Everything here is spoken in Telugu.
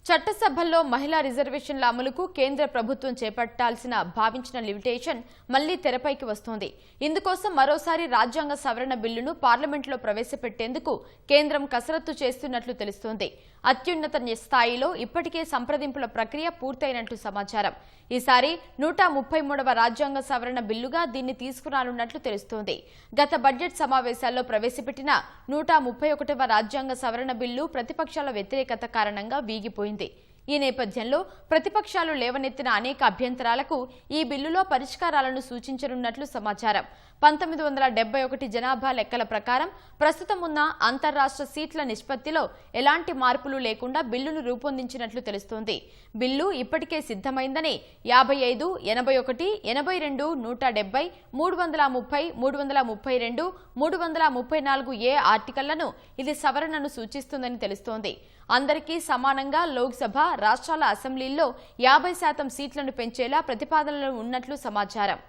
చట్టసభల్లో మహిళా రిజర్వేషన్ల అమలుకు కేంద్ర ప్రభుత్వం చేపట్టాల్సిన భావించిన లిమిటేషన్ మళ్లీ తెరపైకి వస్తోంది. ఇందుకోసం మరోసారి రాజ్యాంగ సవరణ బిల్లును పార్లమెంటులో ప్రవేశపెట్టేందుకు కేంద్రం కసరత్తు చేస్తున్నట్లు తెలుస్తోంది. అత్యున్నత స్థాయిలో ఇప్పటికే సంప్రదింపుల ప్రక్రియ పూర్తయినట్లు సమాచారం. ఈసారి 133వ రాజ్యాంగ సవరణ బిల్లుగా దీన్ని తీసుకురానున్నట్లు తెలుస్తోంది. గత బడ్జెట్ సమావేశాల్లో ప్రవేశపెట్టిన 131వ రాజ్యాంగ సవరణ బిల్లు ప్రతిపక్షాల వ్యతిరేకత కారణంగా వీగిపోయింది. ఈ నేపథ్యంలో ప్రతిపక్షాలు లేవనెత్తిన అనేక అభ్యంతరాలకు ఈ బిల్లులో పరిష్కారాలను సూచించనున్నట్లు సమాచారం. 1971 జనాభా లెక్కల ప్రకారం ప్రస్తుతం ఉన్న అంతర్రాష్ట్ర సీట్ల నిష్పత్తిలో ఎలాంటి మార్పులు లేకుండా బిల్లును రూపొందించినట్లు తెలుస్తోంది. బిల్లు ఇప్పటికే సిద్ధమైందని 55, 81, 82, 170, 330, 332, 334A ఆర్టికళ్లను ఇది సవరణను సూచిస్తుందని తెలుస్తోంది. అందరికీ సమానంగా లోక్సభ, రాష్ట్రాల అసెంబ్లీల్లో 50% సీట్లను పెంచేలా ప్రతిపాదనలు ఉన్నట్లు సమాచారం.